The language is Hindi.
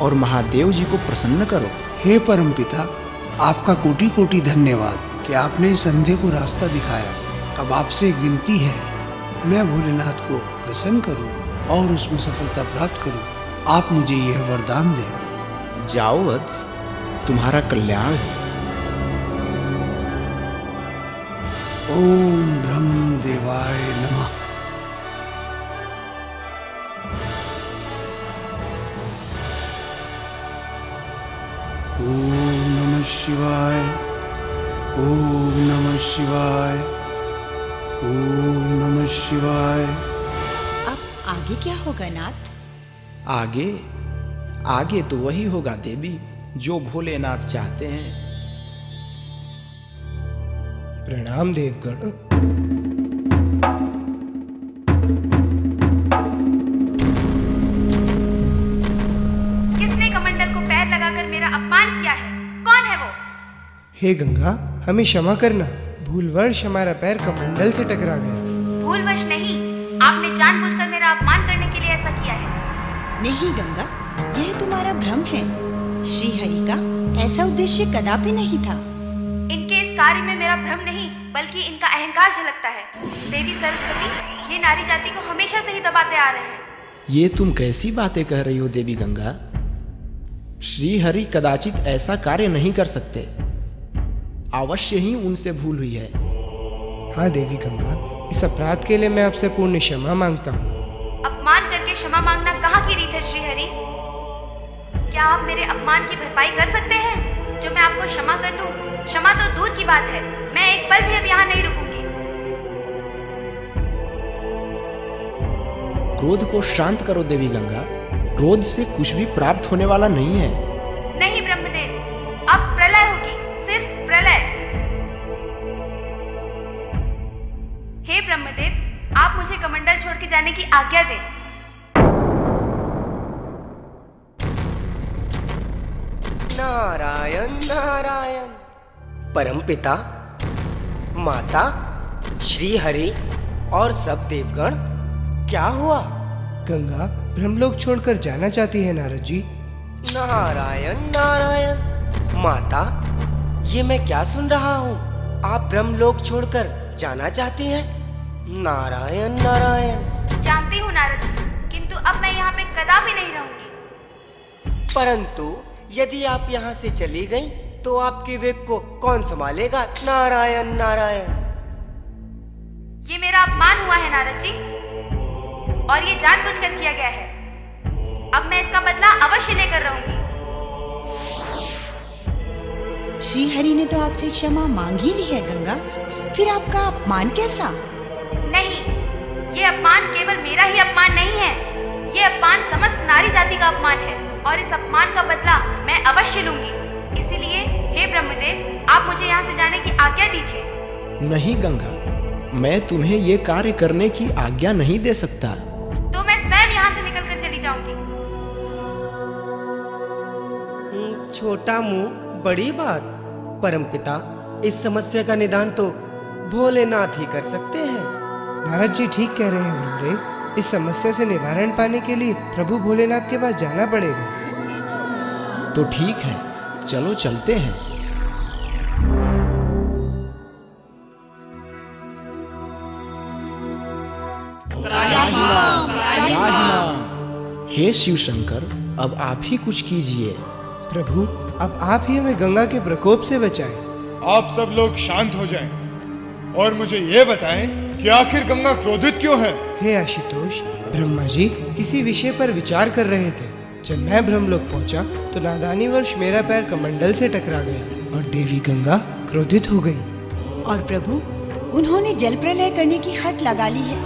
और महादेव जी को प्रसन्न करो। हे परमपिता, आपका कोटि कोटि धन्यवाद कि आपने इस अंधे को रास्ता दिखाया। अब आपसे एक विनती है, मैं भोलेनाथ को प्रसन्न करूं और उसमें सफलता प्राप्त करूं। आप मुझे यह वरदान दें। जाओ वत्स, तुम्हारा कल्याण हो। ओम ब्रह्म देवाय नमः। ओम नमः शिवाय। ओम नमः शिवाय। ओम नमः शिवाय। अब आगे क्या होगा नाथ? आगे आगे तो वही होगा देवी जो भोलेनाथ चाहते हैं। प्रणाम देवगण। किसने कमंडल को पैर लगाकर मेरा अपमान किया है? कौन है वो? हे गंगा, हमें क्षमा करना, भूलवश हमारा पैर कमंडल से टकरा गया। भूलवश नहीं, आपने जानबूझकर मेरा अपमान करने के लिए ऐसा किया है। नहीं गंगा, यह तुम्हारा भ्रम है। श्री हरि का ऐसा उद्देश्य कदापि नहीं था। इनके इस कार्य में मेरा भ्रम नहीं बल्कि इनका अहंकार झलकता है। देवी सरस्वती ये नारी जाति को हमेशा से ही दबाते आ रहे हैं। ये तुम कैसी बातें कह रही हो देवी गंगा? श्री हरि कदाचित ऐसा कार्य नहीं कर सकते। अवश्य ही उनसे भूल हुई है। हाँ देवी गंगा, इस अपराध के लिए मैं आपसे पूर्ण क्षमा मांगता हूँ। अपमान करके क्षमा मांगना कहाँ की रीत है श्री हरि? क्या आप मेरे अपमान की भरपाई कर सकते हैं? जो मैं आपको क्षमा कर दूं? क्षमा तो दूर की बात है, मैं एक पल भी अब यहाँ नहीं रुकूंगी। क्रोध को शांत करो देवी गंगा। क्रोध से कुछ भी प्राप्त होने वाला नहीं है। नहीं ब्रह्मदेव, अब प्रलय होगी, सिर्फ प्रलय। हे ब्रह्मदेव, आप मुझे कमंडल छोड़ के जाने की आज्ञा दें। नारायण नारायण। परमपिता, माता, श्री हरि और सब देवगण, क्या हुआ? गंगा ब्रह्मलोक छोड़कर जाना चाहती है नारद जी। नारायण नारायण। माता, ये मैं क्या सुन रहा हूँ? आप ब्रह्मलोक छोड़कर जाना चाहती हैं? नारायण नारायण। जानती हूँ नारद जी, किंतु अब मैं यहाँ पे कदापि नहीं रहूंगी। परंतु यदि आप यहाँ से चली गईं, तो आपके वेग को कौन संभालेगा? नारायण नारायण। ये मेरा अपमान हुआ है नारद जी, और ये जानबूझकर किया गया है। अब मैं इसका बदला अवश्य लेकर रहूंगी। श्री हरि ने तो आपसे क्षमा मांग ही ली है गंगा, फिर आपका अपमान कैसा? नहीं, ये अपमान केवल मेरा ही अपमान नहीं है, ये अपमान समस्त नारी जाति का अपमान है, और इस अपमान का बदला मैं अवश्य लूंगी। इसीलिए हे ब्रह्मदेव, आप मुझे यहाँ से जाने की आज्ञा दीजिए। नहीं गंगा, मैं तुम्हें ये कार्य करने की आज्ञा नहीं दे सकता। तो मैं स्वयं यहाँ से निकलकर चली जाऊंगी। छोटा मुंह बड़ी बात। परमपिता, इस समस्या का निदान तो भोलेनाथ ही कर सकते हैं। नारद जी ठीक कह रहे हैं ब्रह्मदेव, इस समस्या से निवारण पाने के लिए प्रभु भोलेनाथ के पास जाना पड़ेगा। तो ठीक है, चलो चलते हैं। हे शिव शंकर, अब आप ही कुछ कीजिए। प्रभु, अब आप ही हमें गंगा के प्रकोप से बचाएं। आप सब लोग शांत हो जाएं और मुझे ये बताएं कि आखिर गंगा क्रोधित क्यों है? हे आशुतोष, ब्रह्मा जी किसी विषय पर विचार कर रहे थे। जब मैं ब्रह्मलोक पहुंचा तो नादानीवश मेरा पैर कमंडल से टकरा गया और देवी गंगा क्रोधित हो गई। और प्रभु, उन्होंने जल प्रलय करने की हट लगा ली है।